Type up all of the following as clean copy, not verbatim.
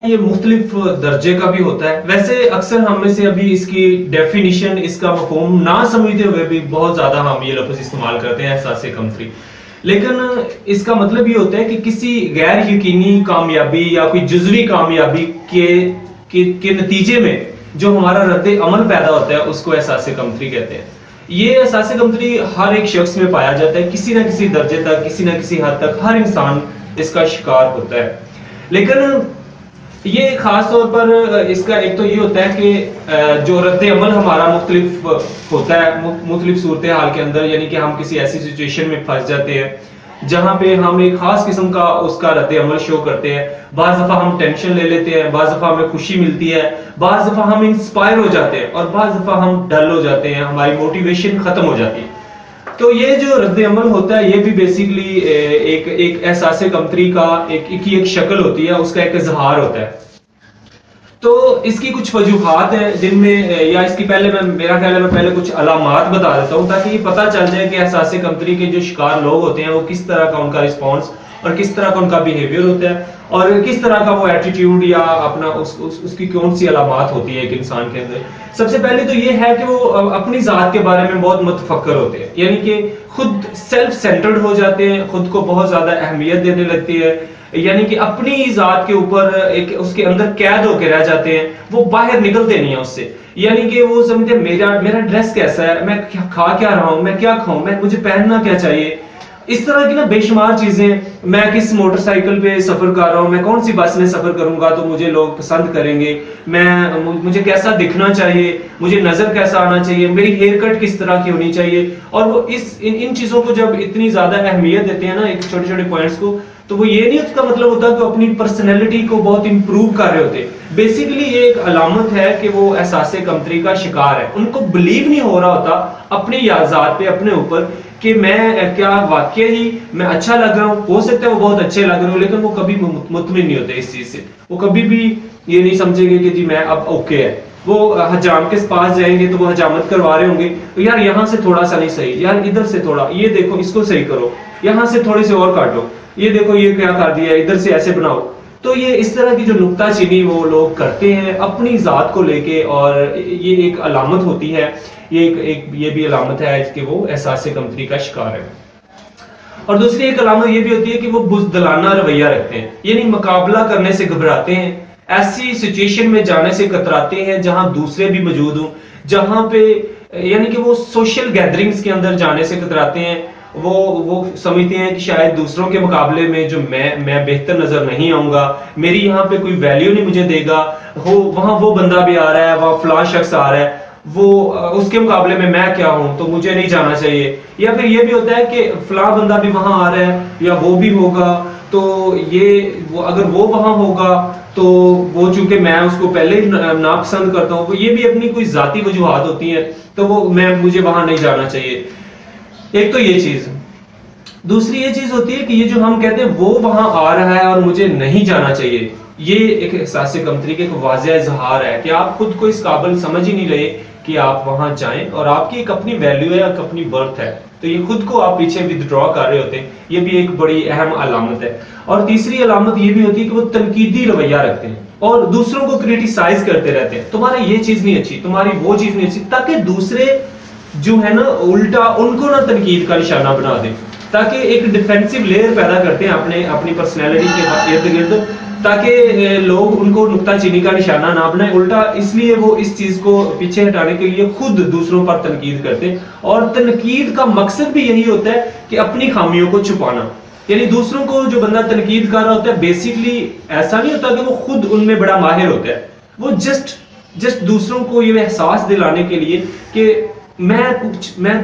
یہ مختلف درجے کا بھی ہوتا ہے. ویسے اکثر ہم میں سے ابھی اس کی ڈیفینیشن، اس کا مفہوم نہ سمجھتے ہوئے بھی بہت زیادہ ہم یہ لفظ استعمال کرتے ہیں احساس کمتری. لیکن اس کا مطلب یہ ہوتا ہے کہ کسی غیر یقینی کامیابی یا کوئی جزوی کامیابی کے نتیجے میں جو ہمارا رد عمل پیدا ہوتا ہے اس کو احساس کمتری کہتے ہیں. یہ احساس کمتری ہر ایک شخص میں پایا جاتا ہے، کسی نہ کسی درجے تک، کسی نہ کسی حد تک ہر انسان اس کا شکار ہوتا ہے. لیکن یہ خاص طور پر اس کا ایک تو یہ ہوتا ہے کہ جو رد عمل ہمارا مختلف ہوتا ہے مختلف صورتحال کے اندر، یعنی کہ ہم کسی ایسی سچویشن میں پھنس جاتے ہیں جہاں پہ ہم ایک خاص قسم کا اس کا رد عمل شو کرتے ہیں. بعض دفعہ ہم ٹینشن لے لیتے ہیں، بعض دفعہ ہمیں خوشی ملتی ہے، بعض دفعہ ہم انسپائر ہو جاتے ہیں، اور بعض دفعہ ہم ڈل ہو جاتے ہیں، ہماری موٹیویشن ختم ہو جاتی ہے. تو یہ جو رد عمل ہوتا ہے یہ بھی بیسیکلی ایک احساس کمتری کا ایک شکل ہوتی ہے، اس کا ایک اظہار ہوتا ہے. تو اس کی کچھ وجوہات ہیں جن میں، یا اس کی پہلے میرا خیال ہے میں پہلے کچھ علامات بتا دیتا ہوں تاکہ یہ پتہ چل جائے کہ احساس کمتری کے جو شکار لوگ ہوتے ہیں وہ کس طرح کا ان کا رسپانس اور کس طرح کا ان کا بیہیویئر ہوتا ہے، اور کس طرح کا وہ ایٹیٹیوڈ یا اپنا اس کی کون سی علامات ہوتی ہے ایک انسان کے اندر. سب سے پہلے تو یہ ہے کہ وہ اپنی ذات کے بارے میں بہت متفکر ہوتے ہیں، یعنی کہ خود سیلف سینٹرڈ ہو جاتے ہیں، خود کو بہت زیادہ اہمیت دینے لگتی ہے، یعنی کہ اپنی ذات کے اوپر ایک اس کے اندر قید ہو کے رہ جاتے ہیں، وہ باہر نکلتے نہیں ہیں اس سے. یعنی کہ وہ سمجھتے ہیں میرا ڈریس کیسا ہے، میں کھا کیا رہا ہوں، میں کیا کھاؤں، مجھے پہننا کیا چاہیے، اس طرح کی نا بے شمار چیزیں. میں کس موٹر سائیکل پہ سفر کر رہا ہوں، میں کون سی بس میں سفر کروں گا تو مجھے لوگ پسند کریں گے، مجھے کیسا دکھنا چاہیے، مجھے نظر کیسا آنا چاہیے، میری ہیئر کٹ کس طرح کی ہونی چاہیے. اور وہ ان چیزوں کو جب اتنی زیادہ اہمیت دیتے ہیں نا ایک چھوٹے چھوٹے پوائنٹس کو، تو وہ یہ نہیں اس کا مطلب ہوتا کہ اپنی پرسنالٹی کو بہت امپروو کر رہے ہوتے. بیسیکلی یہ ایک علامت ہے کہ وہ احساس کمتری کا شکار ہے. ان کو بلیو نہیں ہو رہا ہوتا اپنی ذات پہ، اپنے اوپر، کہ میں کیا واقعی میں اچھا لگ رہا ہوں. ہو سکتا ہے وہ بہت اچھے لگ رہے ہوں، لیکن وہ کبھی مطمئن نہیں ہوتے اس چیز سے. وہ کبھی بھی یہ نہیں سمجھیں گے کہ جی میں اب اوکے ہے. وہ حجام کے پاس جائیں گے تو وہ حجامت کروا رہے ہوں گے، یار یہاں سے تھوڑا سا نہیں صحیح، یار ادھر سے تھوڑا، یہ دیکھو اس کو صحیح کرو، یہاں سے تھوڑی سی اور کاٹو، یہ دیکھو یہ کیا کر دیا، ادھر سے ایسے بناؤ. تو یہ اس طرح کی جو نکتہ چینی وہ لوگ کرتے ہیں اپنی ذات کو لے کے، اور یہ ایک علامت ہوتی ہے، یہ بھی علامت ہے کہ وہ احساس کمتری کا شکار ہے. اور دوسری ایک علامت یہ بھی ہوتی ہے کہ وہ بزدلانہ رویہ رکھتے ہیں، یعنی مقابلہ کرنے سے گھبراتے ہیں، ایسی سچویشن میں جانے سے کتراتے ہیں جہاں دوسرے بھی موجود ہوں، جہاں پہ یعنی کہ وہ سوشل گیدرنگز کے اندر جانے سے کتراتے ہیں. وہ سمجھتے ہیں کہ شاید دوسروں کے مقابلے میں جو میں بہتر نظر نہیں آؤں گا، میری یہاں پہ کوئی ویلیو نہیں مجھے دے گا، وہاں وہ بندہ بھی آ رہا ہے، وہاں فلاں شخص آ رہا ہے، وہ اس کے مقابلے میں کیا ہوں تو مجھے نہیں جانا چاہیے. یا پھر یہ بھی ہوتا ہے کہ فلاں بندہ بھی وہاں آ رہا ہے یا وہ بھی ہوگا، تو اگر وہ وہاں ہوگا تو وہ چونکہ میں اس کو پہلے ہی ناپسند کرتا ہوں، یہ بھی اپنی کوئی ذاتی وجوہات ہوتی ہیں، تو مجھے وہاں نہیں جانا چاہیے. ایک تو یہ چیز. دوسری یہ چیز ہوتی ہے کہ یہ جو ہم کہتے ہیں وہ وہاں آ رہا ہے اور مجھے نہیں جانا چاہیے، یہ ایک احساس کمتری کا ایک واضح اظہار ہے کہ آپ خود کو اس قابل سمجھ ہی نہیں رہے کہ آپ وہاں جائیں، اور آپ کی ایک اپنی ویلیو ہے، ایک اپنی برتھ ہے، تو یہ خود کو آپ پیچھے ودڈرا کر رہے ہوتے ہیں. یہ بھی ایک بڑی اہم علامت ہے. اور تیسری علامت یہ بھی ہوتی ہے کہ وہ تنقیدی رویہ رکھتے ہیں اور دوسروں کو کریٹیسائز کرتے رہتے ہیں. تمہاری یہ چیز نہیں اچھی، تمہاری وہ چیز نہیں اچھی، تاکہ دوسرے جو ہے نا الٹا ان کو نہ تنقید کا نشانہ بنا دیں، تاکہ ایک ڈیفینسو لیئر پیدا کرتے ہیں اپنی پرسنالٹی کے ارد گرد، تاکہ لوگ ان کو نکتہ چینی کا نشانہ نہ بنائیں. الٹا اس لیے وہ اس چیز کو پیچھے ہٹانے کے لیے خود دوسروں پر تنقید کرتے ہیں. اور تنقید کا مقصد بھی یہی ہوتا ہے کہ اپنی خامیوں کو چھپانا. یعنی دوسروں کو جو بندہ تنقید کر رہا ہوتا ہے بیسیکلی ایسا نہیں ہوتا کہ وہ خود ان میں بڑا ماہر ہوتا ہے، وہ جسٹ دوسروں کو یہ احساس دلانے کے لیے کہ میں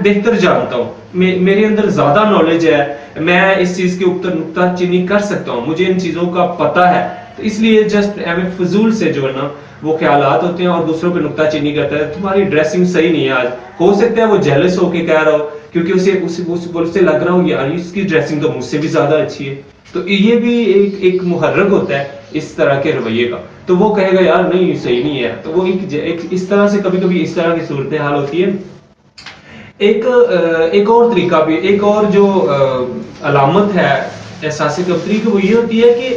بہتر جانتا ہوں، میرے اندر زیادہ نالج ہے، میں اس چیز کے اوپر نکتہ چینی کر سکتا ہوں، مجھے ان چیزوں کا پتہ ہے. تو اس لیے جسٹ فضول سے جو ہے نا وہ خیالات ہوتے ہیں اور دوسروں پہ نکتہ چینی کرتا ہے. تمہاری ڈریسنگ صحیح نہیں ہے آج. ہو سکتا ہے وہ جیلس ہو کے کہہ رہا ہو کیونکہ اسے لگ رہا ہو یار اس کی ڈریسنگ تو مجھ سے بھی زیادہ اچھی ہے. تو یہ بھی ایک محرک ہوتا ہے اس طرح کے رویے کا. تو وہ کہے گا یار نہیں صحیح نہیں ہے. تو وہ اس طرح سے کبھی اس طرح کی صورتحال ہوتی ہے. ایک اور طریقہ بھی، ایک اور جو علامت ہے احساس کمتری کی، وہ یہ ہوتی ہے کہ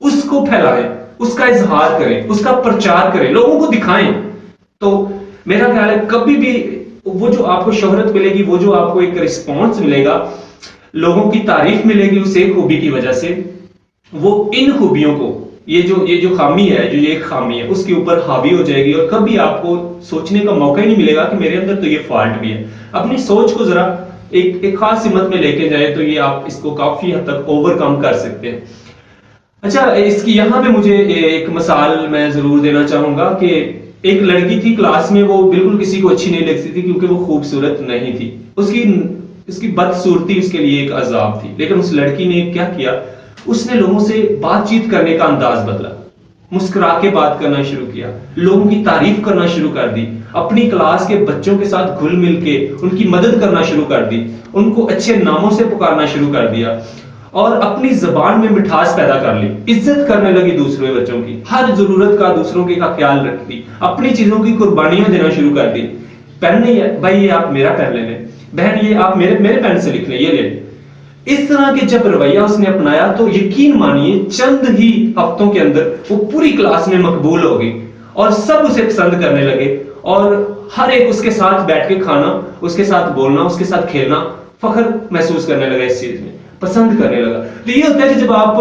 اس کو پھیلائیں، اس کا اظہار کریں، اس کا پرچار کریں، لوگوں کو دکھائیں. تو میرا خیال ہے کبھی بھی وہ جو آپ کو شہرت ملے گی، وہ جو آپ کو ایک رسپانس ملے گا، لوگوں کی تعریف ملے گی اس ایک خوبی کی وجہ سے، وہ ان خوبیوں کو، یہ جو خامی ہے، جو یہ ایک خامی ہے، اس کے اوپر حاوی ہو جائے گی، اور کبھی آپ کو سوچنے کا موقع ہی نہیں ملے گا کہ میرے اندر تو یہ فالٹ بھی ہے. اپنی سوچ کو ذرا ایک خاص سمت میں لے کے جائے تو یہ آپ اس کو کافی حد تک اوور کم کر سکتے ہیں. اچھا، اس کی یہاں پہ مجھے ایک مثال میں ضرور دینا چاہوں گا کہ ایک لڑکی تھی کلاس میں، وہ بالکل کسی کو اچھی نہیں لگتی تھی کیونکہ وہ خوبصورت نہیں تھی. اس کی بدصورتی اس کے لیے ایک عذاب تھی. لیکن اس لڑکی نے کیا کیا، اس نے لوگوں سے بات چیت کرنے کا انداز بدلا، مسکرا کے بات کرنا شروع کیا، لوگوں کی تعریف کرنا شروع کر دی، اپنی کلاس کے بچوں کے ساتھ گھل مل کے ان کی مدد کرنا شروع کر دی، ان کو اچھے ناموں سے پکارنا شروع کر دیا، اور اپنی زبان میں مٹھاس پیدا کر لی، عزت کرنے لگی دوسرے بچوں کی، ہر ضرورت کا دوسروں کے کا خیال رکھتی، اپنی چیزوں کی قربانیاں دینا شروع کر دی. پین نہیں ہے بھائی، یہ آپ میرا پین لے لیں، بہن یہ آپ میرے پین سے لکھ لیں، یہ لے لیں. اس طرح کے جب رویہ اس نے اپنایا تو یقین مانیے چند ہی ہفتوں کے اندر وہ پوری کلاس میں مقبول ہو گئی، اور سب اسے پسند کرنے لگے، اور ہر ایک اس کے ساتھ بیٹھ کے کھانا، اس کے ساتھ بولنا، اس کے ساتھ کھیلنا، فخر محسوس کرنے لگا، اس چیز میں پسند کرنے لگا. تو یہ ہوتا ہے کہ جب آپ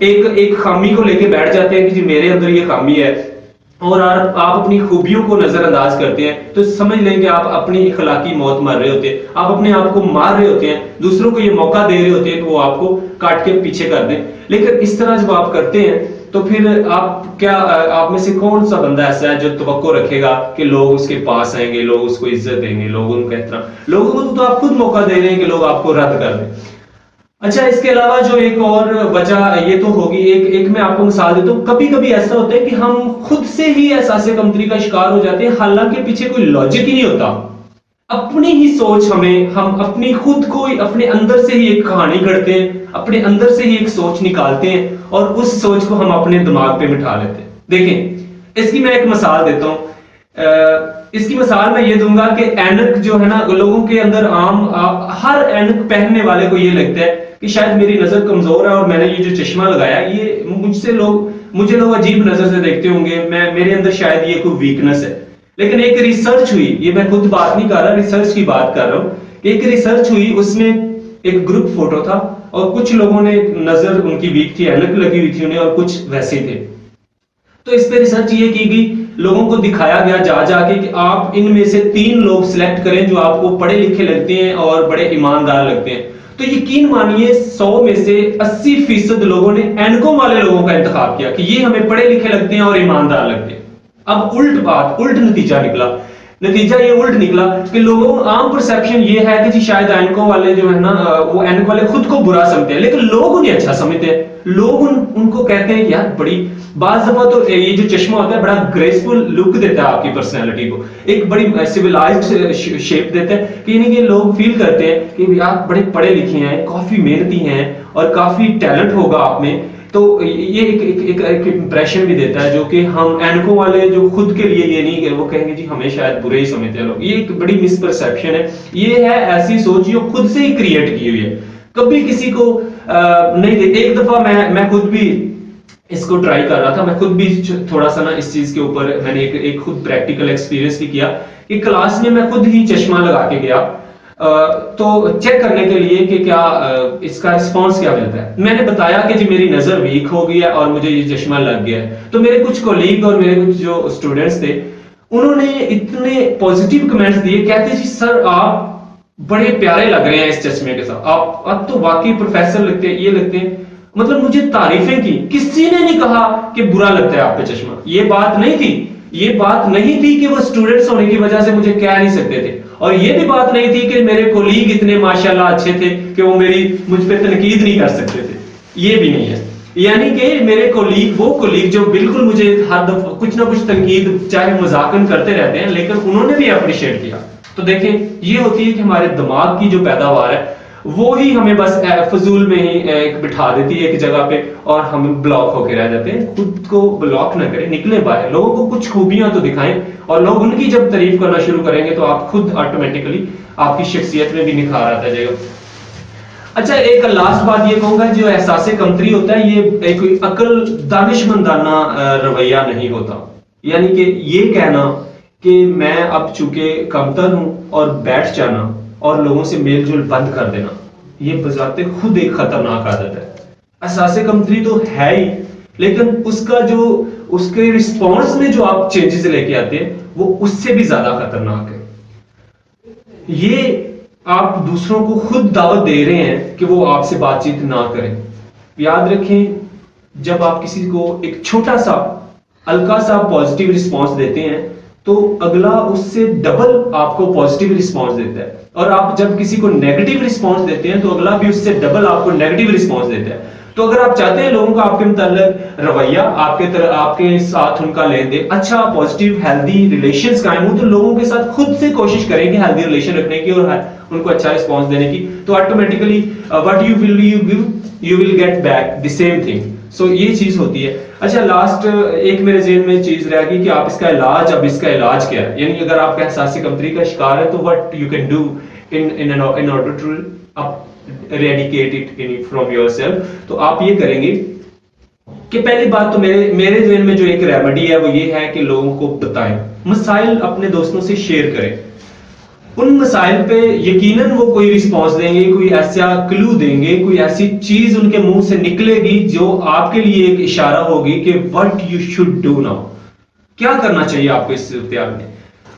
ایک خامی کو لے کے بیٹھ جاتے ہیں کہ جی میرے اندر یہ خامی ہے، اور آپ اپنی خوبیوں کو نظر انداز کرتے ہیں، تو سمجھ لیں کہ آپ اپنی اخلاقی موت مر رہے ہوتے ہیں، آپ اپنے آپ کو مار رہے ہوتے ہیں، دوسروں کو یہ موقع دے رہے ہوتے ہیں کہ وہ آپ کو کاٹ کے پیچھے کر دیں. لیکن اس طرح جب آپ کرتے ہیں تو پھر آپ میں سے کون سا بندہ ایسا ہے جو توقع رکھے گا کہ لوگ اس کے پاس آئیں گے، لوگ اس کو عزت دیں گے، لوگ ان کا احترام، لوگوں کو تو آپ خود موقع دے رہے ہیں کہ لوگ آپ کو رد کر دیں. اچھا، اس کے علاوہ جو ایک اور وجہ یہ تو ہوگی، ایک میں آپ کو مثال دیتا ہوں. کبھی کبھی ایسا ہوتا ہے کہ ہم خود سے ہی احساس کمتری کا شکار ہو جاتے ہیں، حالانکہ پیچھے کوئی لاجک ہی نہیں ہوتا. اپنی ہی سوچ ہم اپنی خود کو اپنے اندر سے ہی ایک کہانی گھڑتے ہیں، اپنے اندر سے ہی ایک سوچ نکالتے ہیں، اور اس سوچ کو ہم اپنے دماغ پہ بٹھا لیتے ہیں. دیکھیں، اس کی میں ایک مثال دیتا ہوں. اس کی مثال میں یہ دوں گا کہ اینک جو ہے نا، لوگوں کے اندر ہر اینک پہننے والے کو یہ لگتا ہے کہ شاید میری نظر کمزور ہے، اور میں نے یہ جو چشمہ لگایا، یہ مجھے لوگ عجیب نظر سے دیکھتے ہوں گے، میرے اندر شاید یہ کوئی ویکنس ہے. لیکن ایک ریسرچ ہوئی، یہ میں خود بات نہیں کر رہا، ریسرچ کی بات کر رہا ہوں. ایک ریسرچ ہوئی، اس میں ایک گروپ فوٹو تھا، اور کچھ لوگوں نے نظر ان کی ویک تھی، اینک لگی ہوئی تھی انہیں، اور کچھ ویسے تھے. تو اس پہ ریسرچ یہ کی گئی، لوگوں کو دکھایا گیا جا کے کہ آپ ان میں سے 3 لوگ سلیکٹ کریں جو آپ کو پڑھے لکھے لگتے ہیں اور بڑے ایماندار لگتے ہیں. تو یقین مانیے 100 میں سے 80% لوگوں نے اینکوں والے لوگوں کا انتخاب کیا کہ یہ ہمیں پڑھے لکھے لگتے ہیں اور ایماندار لگتے ہیں. اب الٹ نتیجہ نکلا. نتیجہ یہ الٹ نکلا کہ لوگوں عام پرسیپشن یہ ہے کہ جی شاید اینکوں والے جو ہے نا، وہ اینک والے خود کو برا سمجھتے ہیں، لیکن لوگ انہیں اچھا سمجھتے ہیں. لوگ ان کو کہتے ہیں کہ یار بڑی، بعض دفعہ تو یہ جو چشمہ ہوتا ہے بڑا گریسفل لک دیتا ہے آپ کی پرسنالٹی کو، ایک بڑی سیولائزڈ شیپ دیتا ہے، کہ یعنی کہ لوگ فیل کرتے ہیں کہ آپ بڑے پڑھے لکھے ہیں، کافی محنتی ہیں، اور کافی ٹیلنٹ ہوگا آپ میں. تو یہ ایک امپریشن بھی دیتا ہے، جو کہ ہم اینکوں والے جو خود کے لیے یہ نہیں کہ وہ کہیں گے جی ہمیں شاید برے ہی سمجھتے ہیں لوگ. یہ ایک بڑی مس پرسیپشن ہے. یہ ہے ایسی سوچ جو خود سے ہی کریٹ کی ہوئی ہے، کبھی کسی کو نہیں. ایک دفعہ میں خود بھی اس کو ٹرائی کر رہا تھا، میں خود بھی تھوڑا سا نا اس چیز کے اوپر میں نے ایک خود پریکٹیکل ایکسپیرینس بھی کیا کہ کلاس میں خود ہی چشمہ لگا کے گیا تو چیک کرنے کے لیے کہ کیا اس کا رسپانس کیا ملتا ہے. میں نے بتایا کہ جی میری نظر ویک ہو گئی ہے اور مجھے یہ چشمہ لگ گیا ہے. تو میرے کچھ کولیگ اور میرے کچھ جو اسٹوڈنٹس تھے انہوں نے اتنے پازیٹیو کمنٹس دیے، کہتے جی سر آپ بڑے پیارے لگ رہے ہیں اس چشمے کے ساتھ، آپ تو واقعی پروفیسر لگتے ہیں، یہ لگتے ہیں. مطلب مجھے تعریفیں کی، کسی نے نہیں کہا کہ برا لگتا ہے آپ پہ چشمہ. یہ بات نہیں تھی کہ وہ اسٹوڈنٹس ہونے کی وجہ سے مجھے کہہ نہیں سکتے تھے، اور یہ بھی بات نہیں تھی کہ میرے کولیگ اتنے ماشاءاللہ اچھے تھے کہ وہ مجھ پہ تنقید نہیں کر سکتے تھے. یہ بھی نہیں ہے. یعنی کہ میرے وہ کولیگ جو بالکل مجھے ہر دفعہ کچھ نہ کچھ تنقید چاہے مذاکرہ کرتے رہتے ہیں، لیکن انہوں نے بھی اپریشیٹ کیا. تو دیکھیں یہ ہوتی ہے کہ ہمارے دماغ کی جو پیداوار ہے وہی ہمیں بس فضول میں ہی بٹھا دیتی ہے ایک جگہ پہ، اور ہم بلاک ہو کے رہ جاتے ہیں. خود کو بلاک نہ کریں، نکلیں باہر، لوگوں کو کچھ خوبیاں تو دکھائیں، اور لوگ ان کی جب تعریف کرنا شروع کریں گے تو آپ خود آٹومیٹکلی آپ کی شخصیت میں بھی نکھار آتا جائے گا. اچھا ایک لاسٹ بات یہ کہوں گا، جو احساس کمتری ہوتا ہے یہ ایک عقل دانشمندانہ رویہ نہیں ہوتا. یعنی کہ یہ کہنا کہ میں اب چونکہ کمتر ہوں اور بیٹھ جانا اور لوگوں سے میل جول بند کر دینا، یہ بذات خود ایک خطرناک عادت ہے. احساس کمتری تو ہے ہی، لیکن اس کا جو اس کے رسپانس میں جو آپ چینجز لے کے آتے ہیں وہ اس سے بھی زیادہ خطرناک ہے. یہ آپ دوسروں کو خود دعوت دے رہے ہیں کہ وہ آپ سے بات چیت نہ کریں. یاد رکھیں جب آپ کسی کو ایک چھوٹا سا ہلکا سا پازیٹیو رسپانس دیتے ہیں تو اگلا اس سے ڈبل آپ کو پازیٹیو رسپانس دیتا ہے، اور آپ جب کسی کو نیگیٹو رسپانس دیتے ہیں تو اگلا بھی اس سے ڈبل آپ کو نیگیٹو رسپانس دیتا ہے. تو اگر آپ چاہتے ہیں لوگوں کا آپ کے متعلق رویہ، آپ کے ساتھ ان کا لین دین اچھا، پازیٹیو ہیلدی ریلیشنز قائم ہو، تو لوگوں کے ساتھ خود سے کوشش کریں کہ ہیلدی ریلیشن رکھنے کی اور ان کو اچھا رسپانس دینے کی. تو automatically what you give you will get back the same thing. So یہ چیز ہوتی ہے. اچھا لاسٹ ایک میرے ذہن میں چیز رہ گئی کہ آپ اس کا علاج، اب اس کا علاج کیا ہے؟ یعنی اگر آپ کا احساس کمتری کا شکار ہے تو what you can do in order to eradicate it from yourself. تو آپ یہ کریں گے کہ پہلی بات تو میرے ذہن میں جو ایک ریمیڈی ہے وہ یہ ہے کہ لوگوں کو بتائیں، مسائل اپنے دوستوں سے شیئر کریں. ان مسائل پہ یقیناً وہ کوئی رسپانس دیں گے، کوئی ایسا کلو دیں گے، کوئی ایسی چیز ان کے منہ سے نکلے گی جو آپ کے لیے ایک اشارہ ہوگی کہ what you should do now، کیا کرنا چاہیے آپ کو اس صورتحال میں.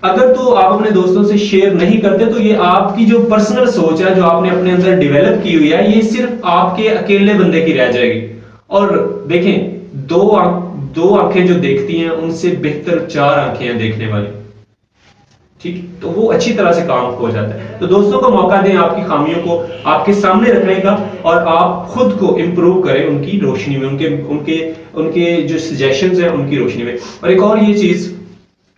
اگر تو آپ اپنے دوستوں سے شیئر نہیں کرتے تو یہ آپ کی جو پرسنل سوچ ہے جو آپ نے اپنے اندر ڈیولپ کی ہوئی ہے، یہ صرف آپ کے اکیلے بندے کی رہ جائے گی. اور دیکھیں دو آنکھیں جو دیکھتی ہیں ان سے بہتر 4 آنکھیں ہیں دیکھنے والی. ٹھیک، تو وہ اچھی طرح سے کام ہو جاتا ہے. تو دوستوں کو موقع دیں آپ کی خامیوں کو آپ کے سامنے رکھنے کا، اور آپ خود کو امپروو کریں ان کی روشنی میں، ان کے جو سجیشنز ہیں ان کی روشنی میں. اور ایک اور یہ چیز،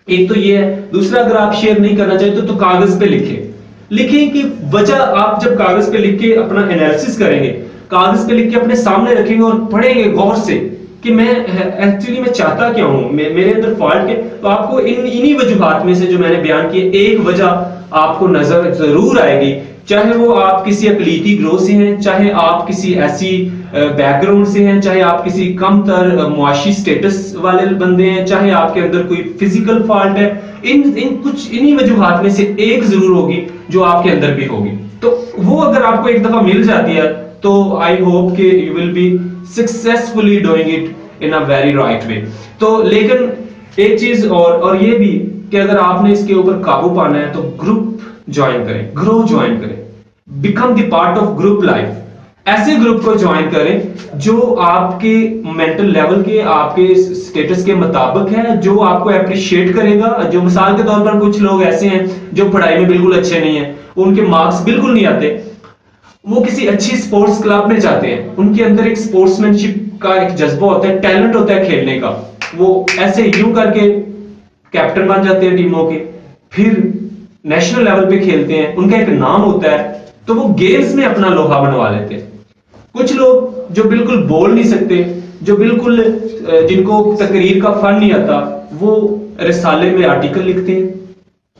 ایک تو یہ ہے، دوسرا اگر آپ شیئر نہیں کرنا چاہتے تو کاغذ پہ لکھیں کہ وجہ. آپ جب کاغذ پہ لکھ کے اپنا انالیسس کریں گے، کاغذ پہ لکھ کے اپنے سامنے رکھیں گے اور پڑھیں گے غور سے کہ میں ایکچولی میں چاہتا کیا ہوں، میرے اندر فالٹ ہے، تو آپ کو انہی وجوہات میں سے جو میں نے بیان کی ایک وجہ آپ کو نظر ضرور آئے گی. چاہے وہ آپ کسی اقلیتی گروہ سے ہیں، چاہے آپ کسی ایسی بیک گراؤنڈ سے ہیں، چاہے آپ کسی کم تر معاشی سٹیٹس والے بندے ہیں، چاہے آپ کے اندر کوئی فزیکل فالٹ ہے، انہی وجوہات میں سے ایک ضرور ہوگی جو آپ کے اندر بھی ہوگی. تو وہ اگر آپ کو ایک دفعہ مل جاتی ہے تو آئی ہوپ کہ you will be successfully doing it in a very right way. تو لیکن ایک چیز اور یہ بھی کہ اگر آپ نے اس کے اوپر قابو پانا ہے تو گروپ جوائن کریں، گروہ جوائن کریں، become the part of group life. ایسے گروپ کو جوائن کریں جو آپ کے مینٹل لیول کے، آپ کے سٹیٹس کے مطابق ہے، جو آپ کو اپریشیٹ کرے گا. جو مثال کے طور پر کچھ لوگ ایسے ہیں جو پڑھائی میں بالکل اچھے نہیں ہیں، ان کے مارکس بالکل نہیں آتے، وہ کسی اچھی سپورٹس کلب میں جاتے ہیں، ان کے اندر ایک سپورٹس مین شپ کا ایک جذبہ ہوتا ہے، ٹیلنٹ ہوتا ہے کھیلنے کا، وہ ایسے یوں کر کے کیپٹن بن جاتے ہیں ٹیموں کے، پھر نیشنل لیول پہ کھیلتے ہیں، ان کا ایک نام ہوتا ہے، تو وہ گیمز میں اپنا لوہا بنوا لیتے ہیں. کچھ لوگ جو بالکل بول نہیں سکتے، جو بالکل جن کو تقریر کا فن نہیں آتا، وہ رسالے میں آرٹیکل لکھتے ہیں،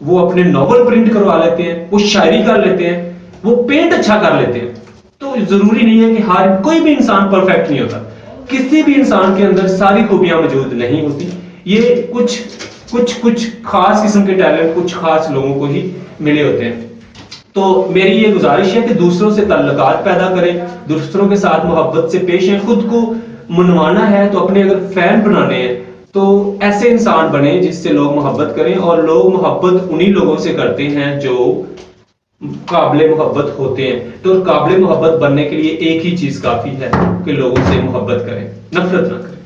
وہ اپنے ناول پرنٹ کروا لیتے ہیں، وہ شاعری کر لیتے ہیں، وہ پینٹ اچھا کر لیتے ہیں. تو ضروری نہیں ہے کہ ہر کوئی بھی انسان پرفیکٹ نہیں ہوتا، کسی بھی انسان کے اندر ساری خوبیاں موجود نہیں ہوتی. یہ کچھ خاص قسم کے ٹیلنٹ کچھ خاص لوگوں کو ہی ملے ہوتے ہیں. تو میری یہ گزارش ہے کہ دوسروں سے تعلقات پیدا کریں، دوسروں کے ساتھ محبت سے پیش ہیں. خود کو منوانا ہے تو اپنے اگر فین بنانے ہیں تو ایسے انسان بنے جس سے لوگ محبت کریں، اور لوگ محبت انہی لوگوں سے کرتے ہیں جو قابل محبت ہوتے ہیں. تو قابل محبت بننے کے لیے ایک ہی چیز کافی ہے کہ لوگوں سے محبت کریں، نفرت نہ کریں.